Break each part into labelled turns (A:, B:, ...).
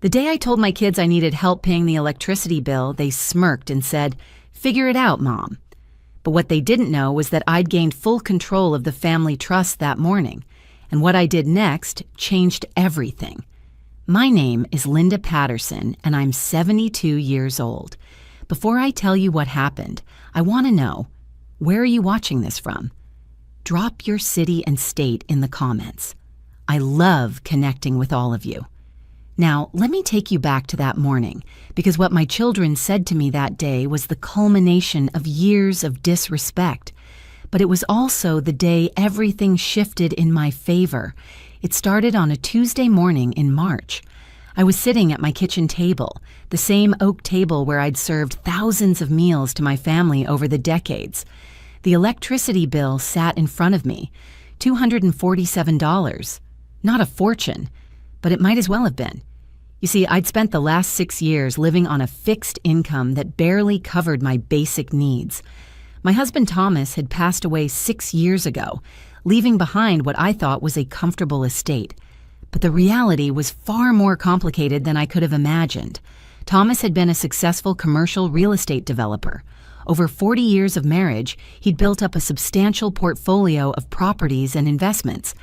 A: The day I told my kids I needed help paying the electricity bill, they smirked and said, "Figure it out, Mom." But what they didn't know was that I'd gained full control of the family trust that morning, and what I did next changed everything. My name is Linda Patterson, and I'm 72 years old. Before I tell you what happened, I want to know, where are you watching this from? Drop your city and state in the comments. I love connecting with all of you. Now, let me take you back to that morning, because what my children said to me that day was the culmination of years of disrespect. But it was also the day everything shifted in my favor. It started on a Tuesday morning in March. I was sitting at my kitchen table, the same oak table where I'd served thousands of meals to my family over the decades. The electricity bill sat in front of me, $247. Not a fortune, but it might as well have been. You see, I'd spent the last 6 years living on a fixed income that barely covered my basic needs. My husband Thomas had passed away 6 years ago, leaving behind what I thought was a comfortable estate. But the reality was far more complicated than I could have imagined. Thomas had been a successful commercial real estate developer. Over 40 years of marriage, he'd built up a substantial portfolio of properties and investments.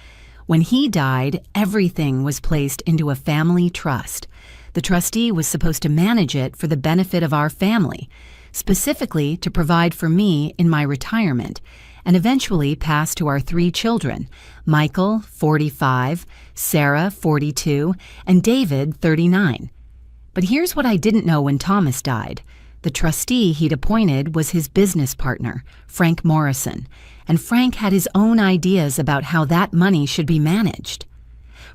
A: When he died, everything was placed into a family trust. The trustee was supposed to manage it for the benefit of our family, specifically to provide for me in my retirement, and eventually pass to our 3 children, Michael, 45, Sarah, 42, and David, 39. But here's what I didn't know when Thomas died. The trustee he'd appointed was his business partner, Frank Morrison, and Frank had his own ideas about how that money should be managed.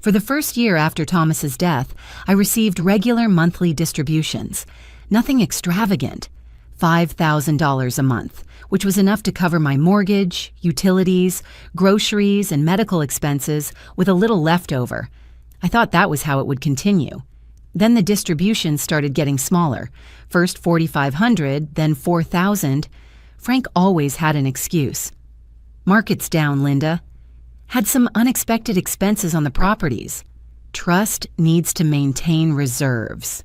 A: For the first year after Thomas's death, I received regular monthly distributions. Nothing extravagant. $5,000 a month, which was enough to cover my mortgage, utilities, groceries, and medical expenses with a little left over. I thought that was how it would continue. Then the distributions started getting smaller. First $4,500, then $4,000. Frank always had an excuse. "Market's down, Linda. Had some unexpected expenses on the properties. Trust needs to maintain reserves."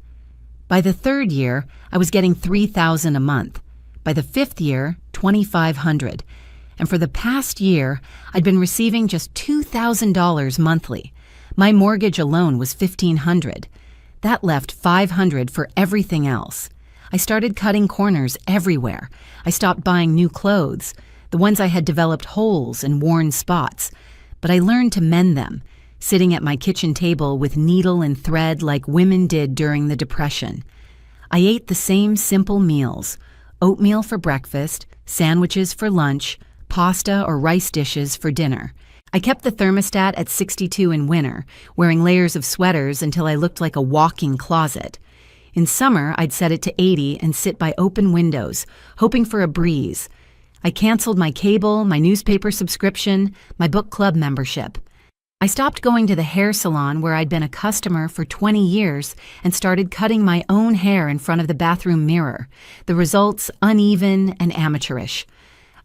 A: By the 3rd year, I was getting $3,000 a month. By the 5th year, $2,500. And for the past year, I'd been receiving just $2,000 monthly. My mortgage alone was $1,500. That left $500 for everything else. I started cutting corners everywhere. I stopped buying new clothes. The ones I had developed holes and worn spots. But I learned to mend them, sitting at my kitchen table with needle and thread like women did during the Depression. I ate the same simple meals: oatmeal for breakfast, sandwiches for lunch, pasta or rice dishes for dinner. I kept the thermostat at 62 in winter, wearing layers of sweaters until I looked like a walking closet. In summer, I'd set it to 80 and sit by open windows, hoping for a breeze. I canceled my cable, my newspaper subscription, my book club membership. I stopped going to the hair salon where I'd been a customer for 20 years and started cutting my own hair in front of the bathroom mirror, the results uneven and amateurish.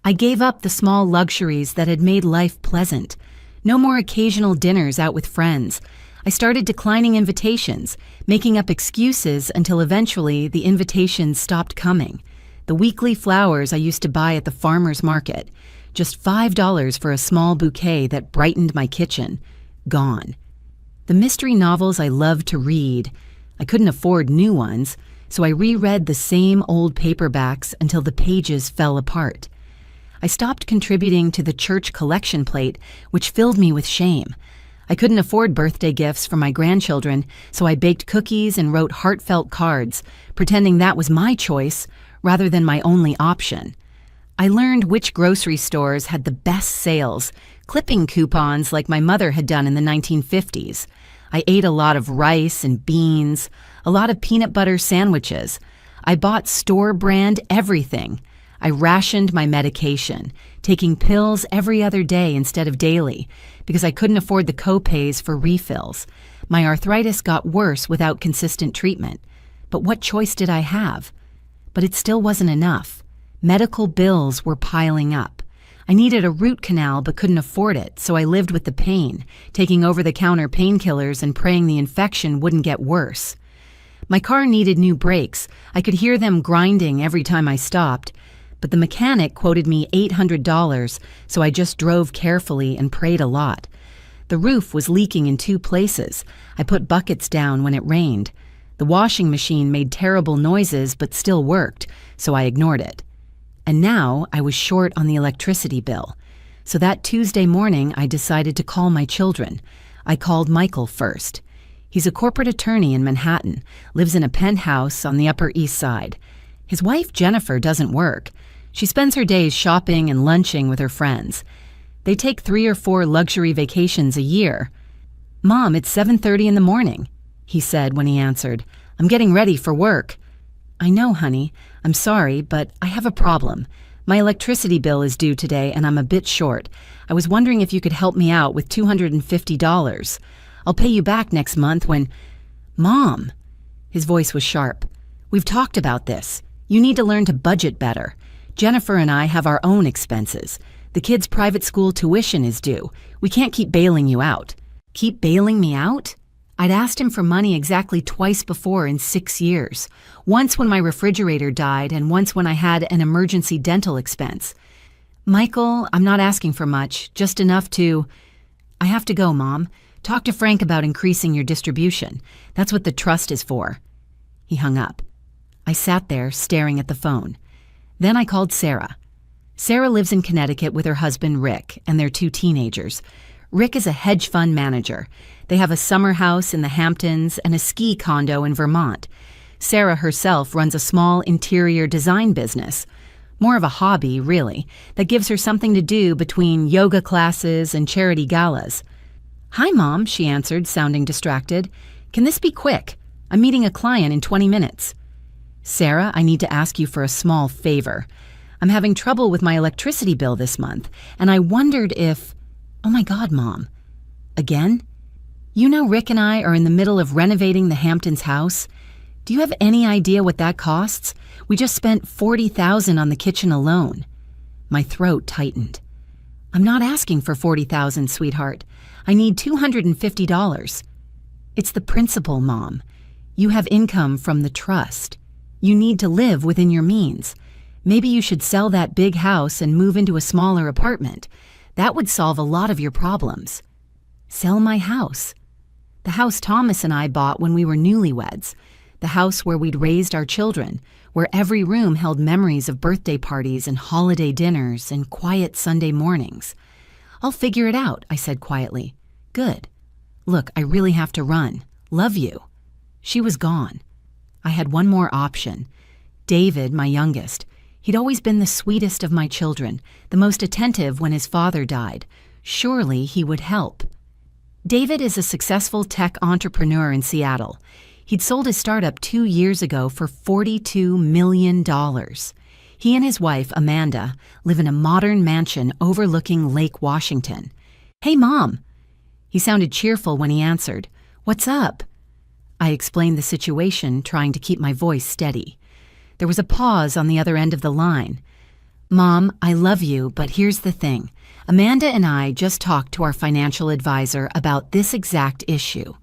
A: I gave up the small luxuries that had made life pleasant. No more occasional dinners out with friends. I started declining invitations, making up excuses until eventually the invitations stopped coming. The weekly flowers I used to buy at the farmer's market, just $5 for a small bouquet that brightened my kitchen, gone. The mystery novels I loved to read, I couldn't afford new ones, so I reread the same old paperbacks until the pages fell apart. I stopped contributing to the church collection plate, which filled me with shame. I couldn't afford birthday gifts for my grandchildren, so I baked cookies and wrote heartfelt cards, pretending that was my choice rather than my only option. I learned which grocery stores had the best sales, clipping coupons like my mother had done in the 1950s. I ate a lot of rice and beans, a lot of peanut butter sandwiches. I bought store-brand everything. I rationed my medication, taking pills every other day instead of daily, because I couldn't afford the co-pays for refills. My arthritis got worse without consistent treatment. But what choice did I have? But it still wasn't enough. Medical bills were piling up. I needed a root canal but couldn't afford it, so I lived with the pain, taking over-the-counter painkillers and praying the infection wouldn't get worse. My car needed new brakes. I could hear them grinding every time I stopped, but the mechanic quoted me $800, so I just drove carefully and prayed a lot. The roof was leaking in 2 places. I put buckets down when it rained. The washing machine made terrible noises but still worked, so I ignored it. And now I was short on the electricity bill. So that Tuesday morning, I decided to call my children. I called Michael first. He's a corporate attorney in Manhattan, lives in a penthouse on the Upper East Side. His wife, Jennifer, doesn't work. She spends her days shopping and lunching with her friends. They take 3 or 4 luxury vacations a year. "Mom, it's 7:30 in the morning," he said when he answered. "I'm getting ready for work." "I know, honey. I'm sorry, but I have a problem. My electricity bill is due today and I'm a bit short. I was wondering if you could help me out with $250. I'll pay you back next month when—" "Mom!" His voice was sharp. "We've talked about this. You need to learn to budget better. Jennifer and I have our own expenses. The kids' private school tuition is due. We can't keep bailing you out." "Keep bailing me out?" I'd asked him for money exactly twice before in 6 years. Once when my refrigerator died and once when I had an emergency dental expense. "Michael, I'm not asking for much, just enough to—" "I have to go, Mom. Talk to Frank about increasing your distribution. That's what the trust is for." He hung up. I sat there staring at the phone. Then I called Sarah. Sarah lives in Connecticut with her husband, Rick, and their 2 teenagers. Rick is a hedge fund manager. They have a summer house in the Hamptons and a ski condo in Vermont. Sarah herself runs a small interior design business. More of a hobby, really, that gives her something to do between yoga classes and charity galas. "Hi, Mom," she answered, sounding distracted. "Can this be quick? I'm meeting a client in 20 minutes. "Sarah, I need to ask you for a small favor. I'm having trouble with my electricity bill this month, and I wondered if—" "Oh my God, Mom. Again? You know Rick and I are in the middle of renovating the Hamptons house. Do you have any idea what that costs? We just spent $40,000 on the kitchen alone." My throat tightened. "I'm not asking for $40,000, sweetheart. I need $250. It's the principle, Mom. You have income from the trust. You need to live within your means. Maybe you should sell that big house and move into a smaller apartment. That would solve a lot of your problems." "Sell my house?" "The house Thomas and I bought when we were newlyweds. The house where we'd raised our children, where every room held memories of birthday parties and holiday dinners and quiet Sunday mornings." "I'll figure it out," I said quietly. "Good. Look, I really have to run. Love you." She was gone. I had one more option. David, my youngest. He'd always been the sweetest of my children, the most attentive when his father died. Surely he would help. David is a successful tech entrepreneur in Seattle. He'd sold his startup 2 years ago for $42 million. He and his wife, Amanda, live in a modern mansion overlooking Lake Washington. "Hey, Mom." He sounded cheerful when he answered. "What's up?" I explained the situation, trying to keep my voice steady. There was a pause on the other end of the line. "Mom, I love you, but here's the thing. Amanda and I just talked to our financial advisor about this exact issue.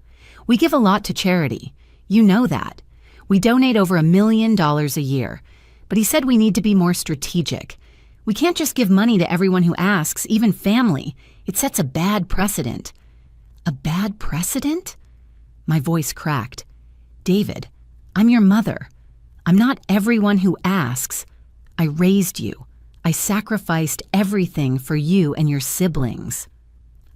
A: We give a lot to charity. You know that. We donate over $1 million a year. But he said we need to be more strategic. We can't just give money to everyone who asks, even family. It sets a bad precedent." "A bad precedent?" My voice cracked. "David, I'm your mother. I'm not everyone who asks. I raised you. I sacrificed everything for you and your siblings."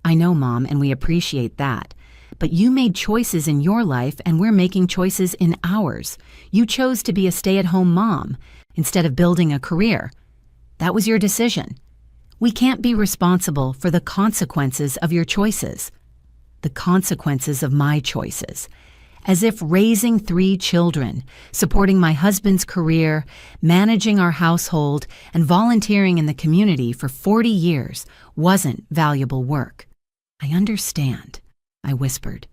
A: "I know, Mom, and we appreciate that. But you made choices in your life, and we're making choices in ours. You chose to be a stay-at-home mom instead of building a career. That was your decision. We can't be responsible for the consequences of your choices." The consequences of my choices. As if raising 3 children, supporting my husband's career, managing our household, and volunteering in the community for 40 years wasn't valuable work. "I understand," I whispered.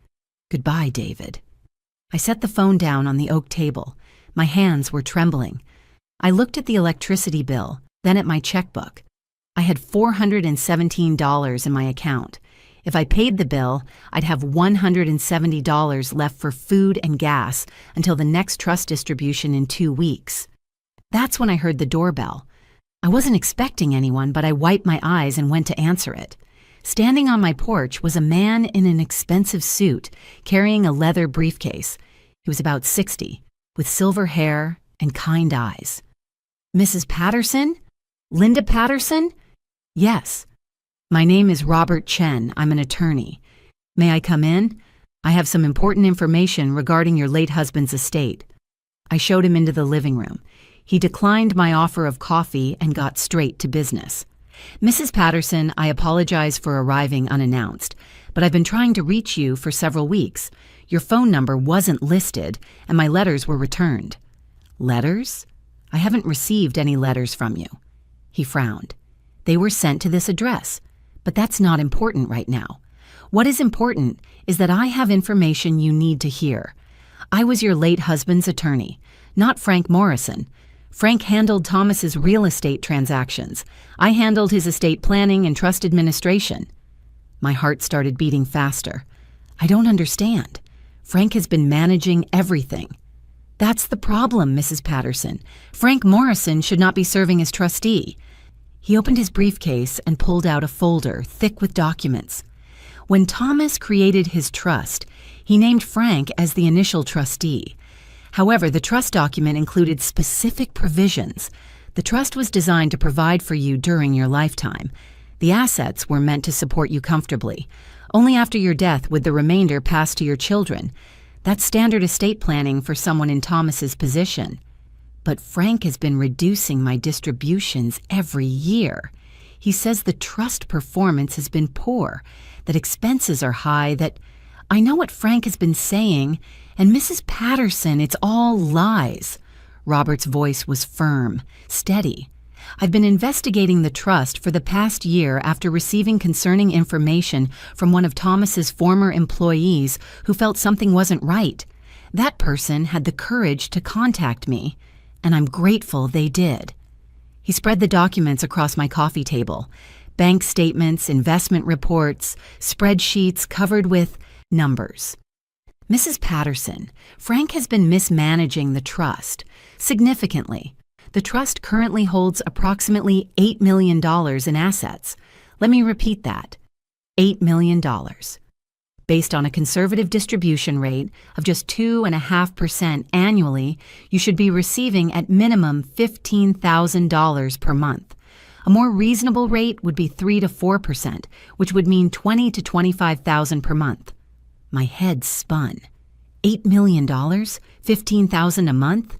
A: "Goodbye, David." I set the phone down on the oak table. My hands were trembling. I looked at the electricity bill, then at my checkbook. I had $417 in my account. If I paid the bill, I'd have $170 left for food and gas until the next trust distribution in 2 weeks. That's when I heard the doorbell. I wasn't expecting anyone, but I wiped my eyes and went to answer it. Standing on my porch was a man in an expensive suit, carrying a leather briefcase. He was about 60, with silver hair and kind eyes. "Mrs. Patterson? Linda Patterson?" "Yes. My name is Robert Chen. I'm an attorney. May I come in? I have some important information regarding your late husband's estate." I showed him into the living room. He declined my offer of coffee and got straight to business. "Mrs. Patterson, I apologize for arriving unannounced, but I've been trying to reach you for several weeks. Your phone number wasn't listed, and my letters were returned." "Letters? I haven't received any letters from you." He frowned. "They were sent to this address, but that's not important right now. What is important is that I have information you need to hear. I was your late husband's attorney, not Frank Morrison. Frank handled Thomas's real estate transactions. I handled his estate planning and trust administration." My heart started beating faster. "I don't understand. Frank has been managing everything." "That's the problem, Mrs. Patterson. Frank Morrison should not be serving as trustee." He opened his briefcase and pulled out a folder thick with documents. When Thomas created his trust, he named Frank as the initial trustee. However, the trust document included specific provisions. The trust was designed to provide for you during your lifetime. The assets were meant to support you comfortably. Only after your death would the remainder pass to your children. That's standard estate planning for someone in Thomas's position. But Frank has been reducing my distributions every year. He says the trust performance has been poor, that expenses are high, that I know what Frank has been saying, and Mrs. Patterson, it's all lies. Robert's voice was firm, steady. I've been investigating the trust for the past year after receiving concerning information from one of Thomas's former employees who felt something wasn't right. That person had the courage to contact me, and I'm grateful they did. He spread the documents across my coffee table. Bank statements, investment reports, spreadsheets covered with numbers. "Mrs. Patterson, Frank has been mismanaging the trust significantly. The trust currently holds approximately $8 million in assets. Let me repeat that. $8 million. Based on a conservative distribution rate of just 2.5% annually, you should be receiving at minimum $15,000 per month. A more reasonable rate would be 3 to 4%, which would mean $20,000 to $25,000 per month." My head spun. $8 million? $15,000 a month?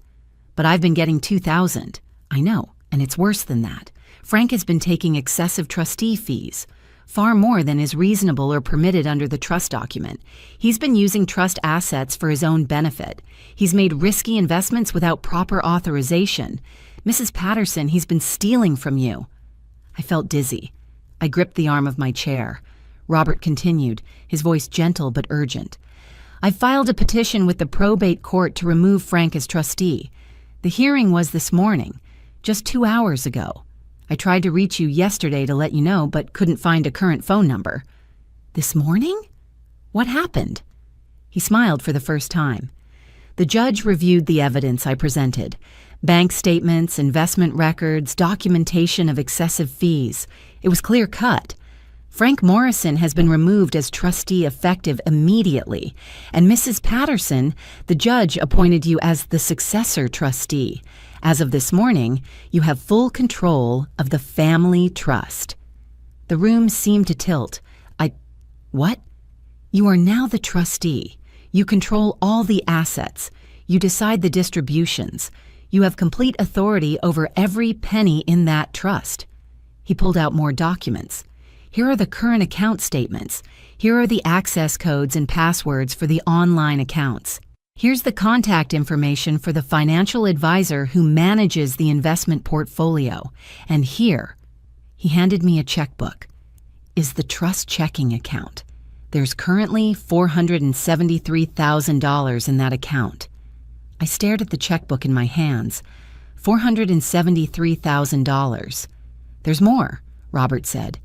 A: But I've been getting $2,000. I know, and it's worse than that. Frank has been taking excessive trustee fees, far more than is reasonable or permitted under the trust document. He's been using trust assets for his own benefit. He's made risky investments without proper authorization. Mrs. Patterson, he's been stealing from you. I felt dizzy. I gripped the arm of my chair. Robert continued, his voice gentle but urgent. "I filed a petition with the probate court to remove Frank as trustee. The hearing was this morning, just 2 hours ago. I tried to reach you yesterday to let you know, but couldn't find a current phone number." "This morning? What happened?" He smiled for the first time. "The judge reviewed the evidence I presented. Bank statements, investment records, documentation of excessive fees. It was clear-cut. Frank Morrison has been removed as trustee effective immediately, and Mrs. Patterson, the judge appointed you as the successor trustee. As of this morning, you have full control of the family trust." The room seemed to tilt. What? "You are now the trustee. You control all the assets. You decide the distributions. You have complete authority over every penny in that trust." He pulled out more documents. "Here are the current account statements. Here are the access codes and passwords for the online accounts. Here's the contact information for the financial advisor who manages the investment portfolio. And here," he handed me a checkbook, "is the trust checking account. There's currently $473,000 in that account." I stared at the checkbook in my hands. $473,000. "There's more," Robert said.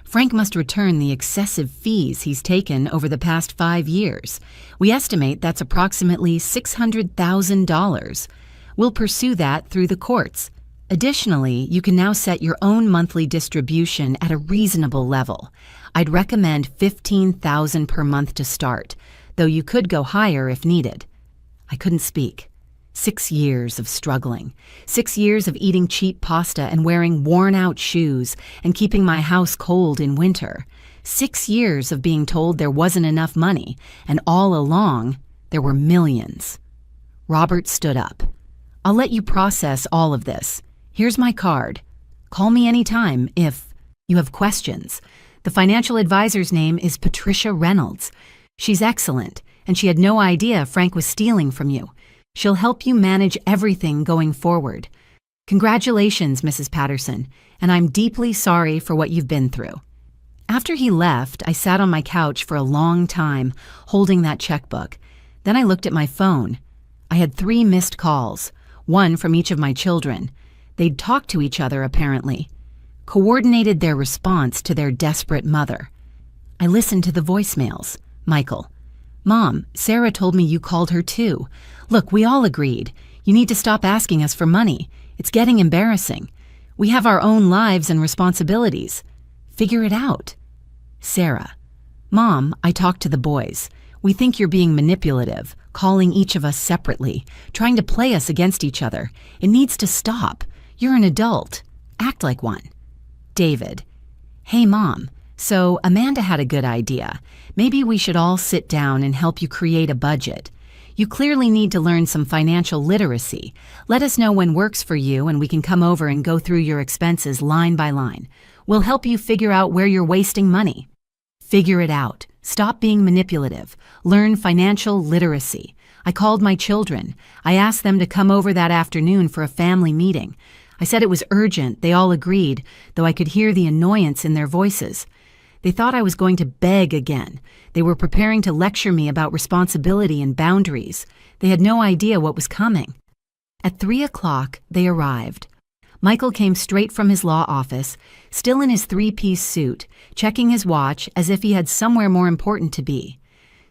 A: Frank must return the excessive fees he's taken over the past 5 years. We estimate that's approximately $600,000. We'll pursue that through the courts. Additionally, you can now set your own monthly distribution at a reasonable level. I'd recommend $15,000 per month to start, though you could go higher if needed. I couldn't speak. 6 years of struggling. 6 years of eating cheap pasta and wearing worn-out shoes and keeping my house cold in winter. 6 years of being told there wasn't enough money, and all along, there were millions. Robert stood up. I'll let you process all of this. Here's my card. Call me anytime if you have questions. The financial advisor's name is Patricia Reynolds. She's excellent, and she had no idea Frank was stealing from you. She'll help you manage everything going forward. Congratulations, Mrs. Patterson, and I'm deeply sorry for what you've been through. After he left, I sat on my couch for a long time, holding that checkbook. Then I looked at my phone. I had 3 missed calls, one from each of my children. They'd talked to each other, apparently. Coordinated their response to their desperate mother. I listened to the voicemails. Michael. Mom, Sarah told me you called her too. Look, we all agreed. You need to stop asking us for money. It's getting embarrassing. We have our own lives and responsibilities. Figure it out. Sarah. Mom, I talked to the boys. We think you're being manipulative, calling each of us separately, trying to play us against each other. It needs to stop. You're an adult. Act like one. David. Hey, Mom. So Amanda had a good idea. Maybe we should all sit down and help you create a budget. You clearly need to learn some financial literacy. Let us know when works for you and we can come over and go through your expenses line by line. We'll help you figure out where you're wasting money. Figure it out. Stop being manipulative. Learn financial literacy. I called my children. I asked them to come over that afternoon for a family meeting. I said it was urgent. They all agreed, though I could hear the annoyance in their voices. They thought I was going to beg again. They were preparing to lecture me about responsibility and boundaries. They had no idea what was coming. At 3 o'clock, they arrived. Michael came straight from his law office, still in his 3-piece suit, checking his watch as if he had somewhere more important to be.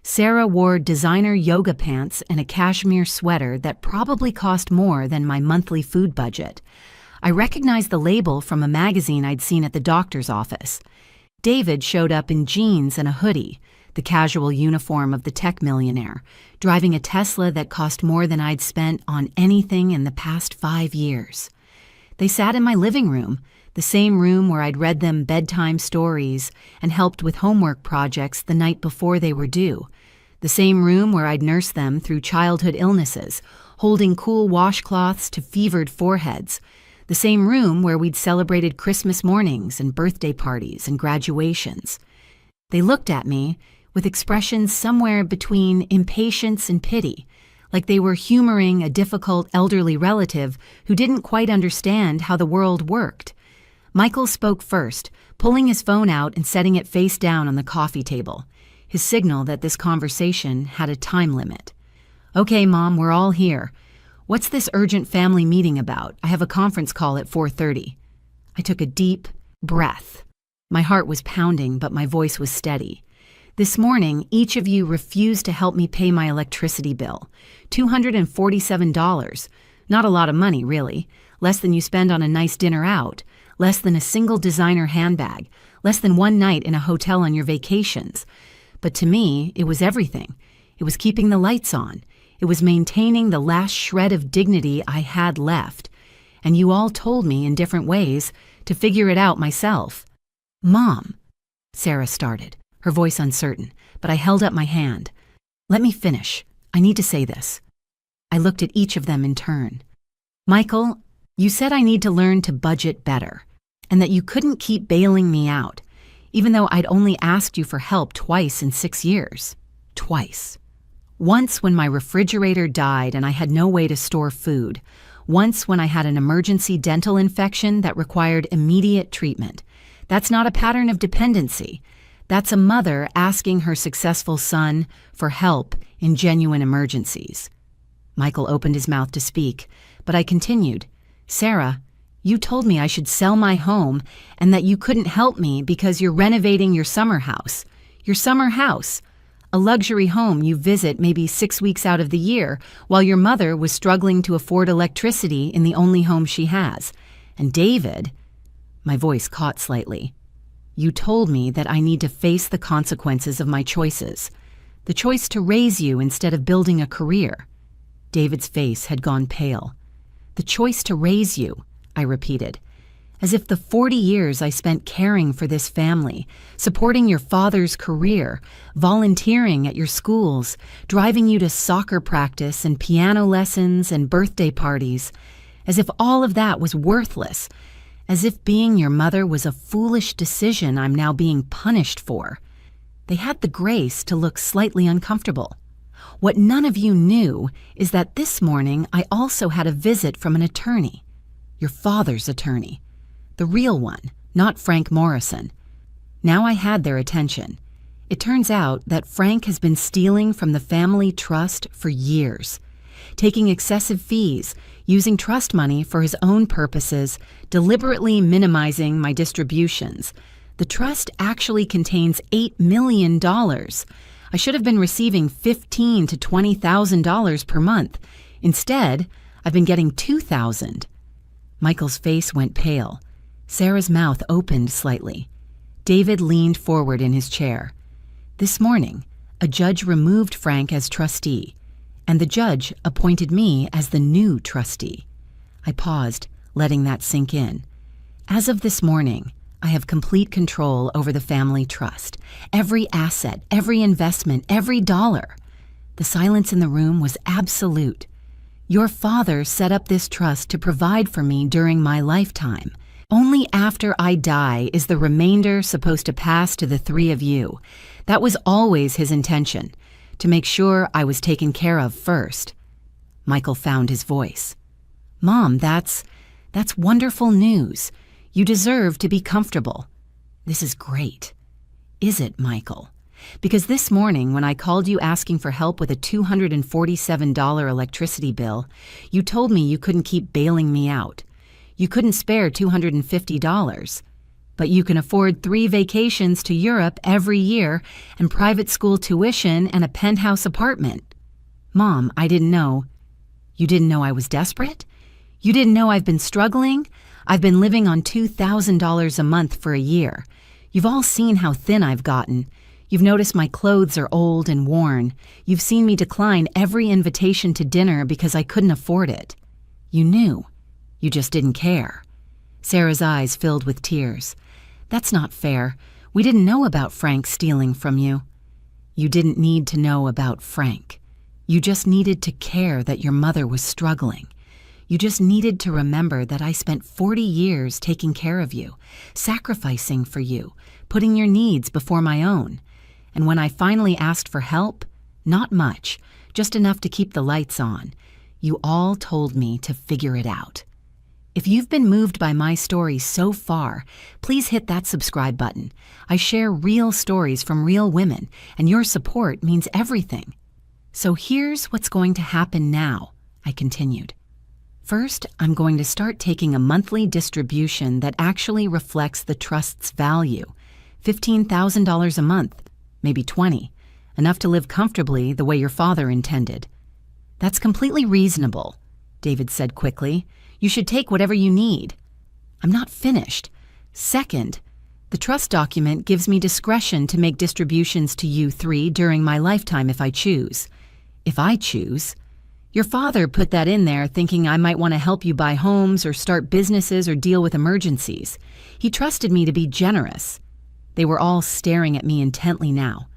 A: Sarah wore designer yoga pants and a cashmere sweater that probably cost more than my monthly food budget. I recognized the label from a magazine I'd seen at the doctor's office. David showed up in jeans and a hoodie, the casual uniform of the tech millionaire, driving a Tesla that cost more than I'd spent on anything in the past 5 years. They sat in my living room, the same room where I'd read them bedtime stories and helped with homework projects the night before they were due, the same room where I'd nursed them through childhood illnesses, holding cool washcloths to fevered foreheads, the same room where we'd celebrated Christmas mornings and birthday parties and graduations. They looked at me with expressions somewhere between impatience and pity, like they were humoring a difficult elderly relative who didn't quite understand how the world worked. Michael spoke first, pulling his phone out and setting it face down on the coffee table, his signal that this conversation had a time limit. Okay, Mom, we're all here. What's this urgent family meeting about? I have a conference call at 4:30. I took a deep breath. My heart was pounding, but my voice was steady. This morning, each of you refused to help me pay my electricity bill. $247. Not a lot of money, really. Less than you spend on a nice dinner out. Less than a single designer handbag. Less than one night in a hotel on your vacations. But to me, it was everything. It was keeping the lights on. It was maintaining the last shred of dignity I had left. And you all told me in different ways to figure it out myself. Mom, Sarah started, her voice uncertain, but I held up my hand. Let me finish. I need to say this. I looked at each of them in turn. Michael, you said I need to learn to budget better, and that you couldn't keep bailing me out, even though I'd only asked you for help twice in 6 years. Twice. Once when my refrigerator died and I had no way to store food. Once when I had an emergency dental infection that required immediate treatment. That's not a pattern of dependency. That's a mother asking her successful son for help in genuine emergencies. Michael opened his mouth to speak, but I continued. Sarah, You told me I should sell my home and that you couldn't help me because you're renovating your summer house. Your summer house, a luxury home you visit maybe 6 weeks out of the year while your mother was struggling to afford electricity in the only home she has. And David, my voice caught slightly. You told me that I need to face the consequences of my choices. The choice to raise you instead of building a career. David's face had gone pale. The choice to raise you, I repeated, as if the 40 years I spent caring for this family, supporting your father's career, volunteering at your schools, driving you to soccer practice and piano lessons and birthday parties, as if all of that was worthless, as if being your mother was a foolish decision I'm now being punished for. They had the grace to look slightly uncomfortable. What none of you knew is that this morning I also had a visit from an attorney. Your father's attorney. The real one, not Frank Morrison. Now I had their attention. It turns out that Frank has been stealing from the family trust for years, taking excessive fees, using trust money for his own purposes, deliberately minimizing my distributions. The trust actually contains $8 million. I should have been receiving $15,000 to $20,000 per month. Instead, I've been getting $2,000. Michael's face went pale. Sarah's mouth opened slightly. David leaned forward in his chair. This morning, a judge removed Frank as trustee, and the judge appointed me as the new trustee. I paused, letting that sink in. As of this morning, I have complete control over the family trust. Every asset, every investment, every dollar. The silence in the room was absolute. Your father set up this trust to provide for me during my lifetime. Only after I die is the remainder supposed to pass to the three of you. That was always his intention, to make sure I was taken care of first. Michael found his voice. Mom, that's wonderful news. You deserve to be comfortable. This is great. Is it, Michael? Because this morning, when I called you asking for help with a $247 electricity bill, you told me you couldn't keep bailing me out. You couldn't spare $250, but you can afford 3 vacations to Europe every year and private school tuition and a penthouse apartment. Mom, I didn't know. You didn't know I was desperate? You didn't know I've been struggling? I've been living on $2,000 a month for a year. You've all seen how thin I've gotten. You've noticed my clothes are old and worn. You've seen me decline every invitation to dinner because I couldn't afford it. You knew. You just didn't care. Sarah's eyes filled with tears. That's not fair. We didn't know about Frank stealing from you. You didn't need to know about Frank. You just needed to care that your mother was struggling. You just needed to remember that I spent 40 years taking care of you, sacrificing for you, putting your needs before my own. And when I finally asked for help, not much, just enough to keep the lights on, you all told me to figure it out. If you've been moved by my story so far, please hit that subscribe button. I share real stories from real women, and your support means everything. So here's what's going to happen now, I continued. First, I'm going to start taking a monthly distribution that actually reflects the trust's value, $15,000 a month, maybe 20, enough to live comfortably the way your father intended. That's completely reasonable, David said quickly. You should take whatever you need. I'm not finished. Second, the trust document gives me discretion to make distributions to you 3 during my lifetime if I choose. If I choose. Your father put that in there thinking I might want to help you buy homes or start businesses or deal with emergencies. He trusted me to be generous. They were all staring at me intently now.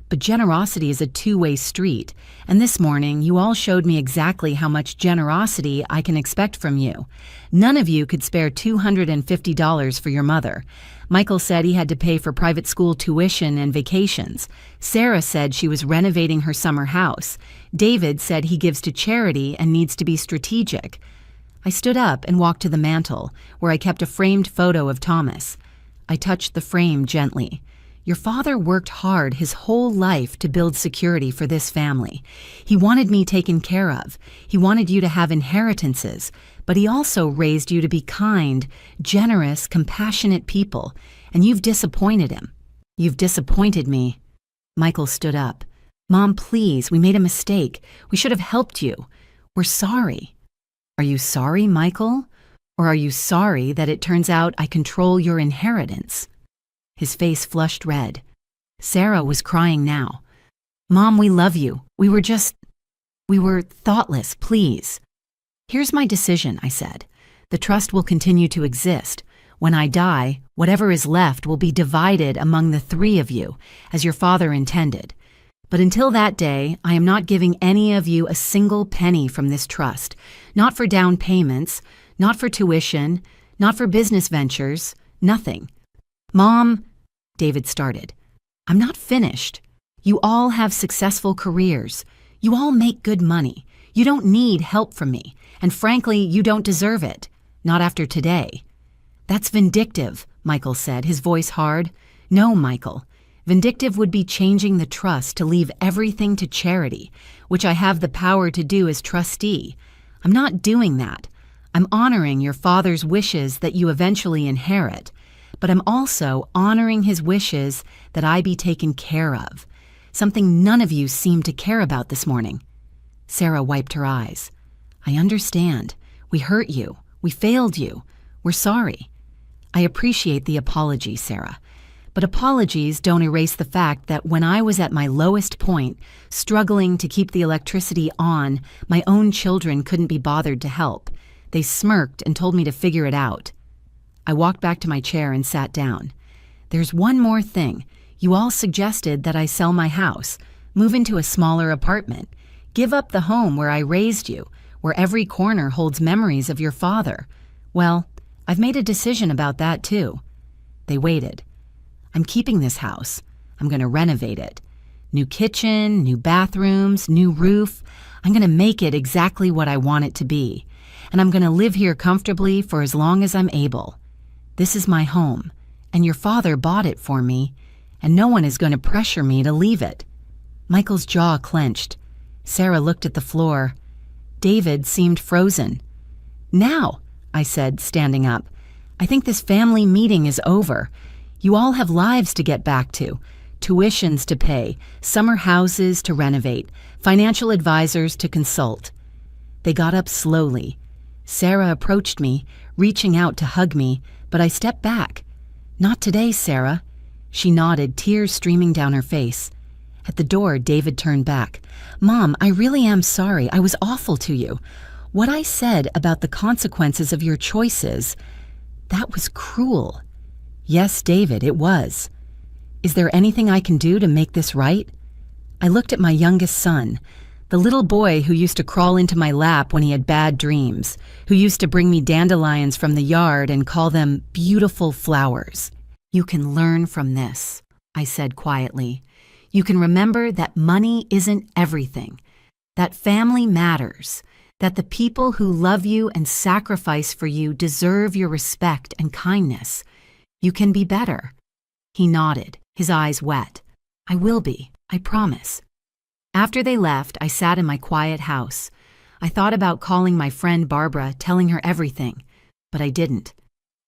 A: But generosity is a two-way street, and this morning you all showed me exactly how much generosity I can expect from you. None of you could spare $250 for your mother. Michael said he had to pay for private school tuition and vacations. Sarah said she was renovating her summer house. David said he gives to charity and needs to be strategic. I stood up and walked to the mantel, where I kept a framed photo of Thomas. I touched the frame gently. Your father worked hard his whole life to build security for this family. He wanted me taken care of. He wanted you to have inheritances, but he also raised you to be kind, generous, compassionate people, and you've disappointed him. You've disappointed me. Michael stood up. Mom, please, we made a mistake. We should have helped you. We're sorry. Are you sorry, Michael? Or are you sorry that it turns out I control your inheritance? His face flushed red. Sarah was crying now. Mom, we love you. We were thoughtless, please. Here's my decision, I said. The trust will continue to exist. When I die, whatever is left will be divided among the three of you, as your father intended. But until that day, I am not giving any of you a single penny from this trust. Not for down payments, not for tuition, not for business ventures, nothing. Mom, David started. I'm not finished. You all have successful careers. You all make good money. You don't need help from me. And frankly, you don't deserve it. Not after today. That's vindictive, Michael said, his voice hard. No, Michael. Vindictive would be changing the trust to leave everything to charity, which I have the power to do as trustee. I'm not doing that. I'm honoring your father's wishes that you eventually inherit, but I'm also honoring his wishes that I be taken care of, something none of you seem to care about this morning. Sarah wiped her eyes. I understand. We hurt you. We failed you. We're sorry. I appreciate the apology, Sarah. But apologies don't erase the fact that when I was at my lowest point, struggling to keep the electricity on, my own children couldn't be bothered to help. They smirked and told me to figure it out. I walked back to my chair and sat down. There's one more thing. You all suggested that I sell my house, move into a smaller apartment, give up the home where I raised you, where every corner holds memories of your father. Well, I've made a decision about that too. They waited. I'm keeping this house. I'm going to renovate it. New kitchen, new bathrooms, new roof. I'm going to make it exactly what I want it to be. And I'm going to live here comfortably for as long as I'm able. This is my home, and your father bought it for me, and no one is going to pressure me to leave it. Michael's jaw clenched. Sarah looked at the floor. David seemed frozen. Now, I said, standing up, I think this family meeting is over. You all have lives to get back to, tuitions to pay, summer houses to renovate, financial advisors to consult. They got up slowly. Sarah approached me, reaching out to hug me, but I stepped back. Not today, Sarah. She nodded, tears streaming down her face. At the door, David turned back. Mom, I really am sorry. I was awful to you. What I said about the consequences of your choices, that was cruel. Yes, David, it was. Is there anything I can do to make this right? I looked at my youngest son, the little boy who used to crawl into my lap when he had bad dreams, who used to bring me dandelions from the yard and call them beautiful flowers. You can learn from this, I said quietly. You can remember that money isn't everything, that family matters, that the people who love you and sacrifice for you deserve your respect and kindness. You can be better. He nodded, his eyes wet. I will be, I promise. After they left, I sat in my quiet house. I thought about calling my friend Barbara, telling her everything, but I didn't.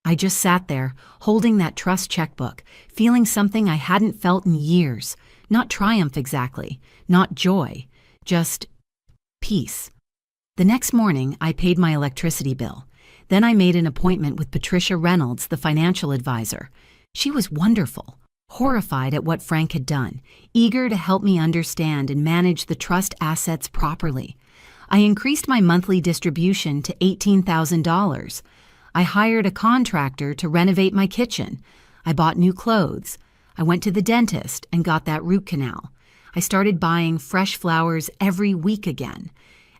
A: I just sat there, holding that trust checkbook, feeling something I hadn't felt in years. Not triumph exactly, not joy, just peace. The next morning, I paid my electricity bill. Then I made an appointment with Patricia Reynolds, the financial advisor. She was wonderful, horrified at what Frank had done, eager to help me understand and manage the trust assets properly. I increased my monthly distribution to $18,000. I hired a contractor to renovate my kitchen. I bought new clothes. I went to the dentist and got that root canal. I started buying fresh flowers every week again.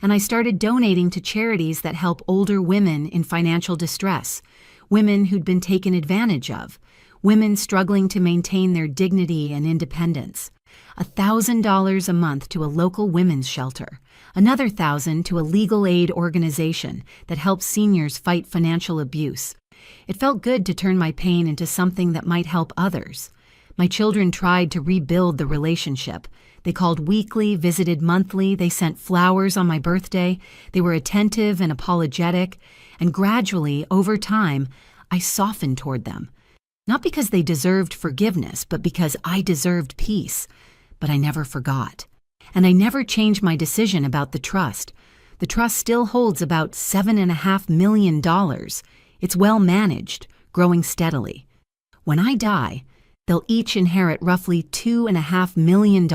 A: And I started donating to charities that help older women in financial distress, women who'd been taken advantage of, women struggling to maintain their dignity and independence. $1,000 a month to a local women's shelter, another $1,000 to a legal aid organization that helps seniors fight financial abuse. It felt good to turn my pain into something that might help others. My children tried to rebuild the relationship. They called weekly, visited monthly, they sent flowers on my birthday, they were attentive and apologetic, and gradually, over time, I softened toward them. Not because they deserved forgiveness, but because I deserved peace. But I never forgot. And I never changed my decision about the trust. The trust still holds about $7.5 million. It's well managed, growing steadily. When I die, they'll each inherit roughly $2.5 million,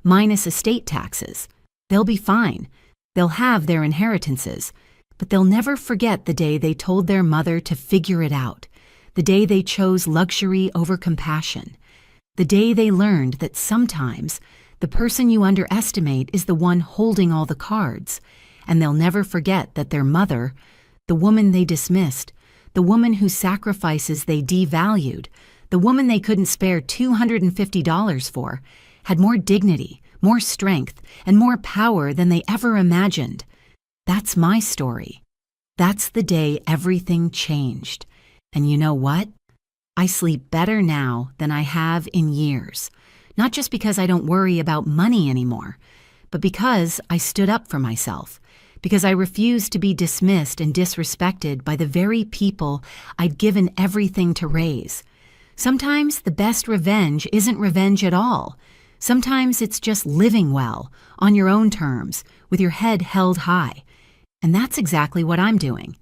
A: minus estate taxes. They'll be fine. They'll have their inheritances. But they'll never forget the day they told their mother to figure it out, the day they chose luxury over compassion, the day they learned that sometimes the person you underestimate is the one holding all the cards, and they'll never forget that their mother, the woman they dismissed, the woman whose sacrifices they devalued, the woman they couldn't spare $250 for, had more dignity, more strength, and more power than they ever imagined. That's my story. That's the day everything changed. And you know what? I sleep better now than I have in years. Not just because I don't worry about money anymore, but because I stood up for myself, because I refused to be dismissed and disrespected by the very people I'd given everything to raise. Sometimes the best revenge isn't revenge at all. Sometimes it's just living well, on your own terms, with your head held high. And that's exactly what I'm doing.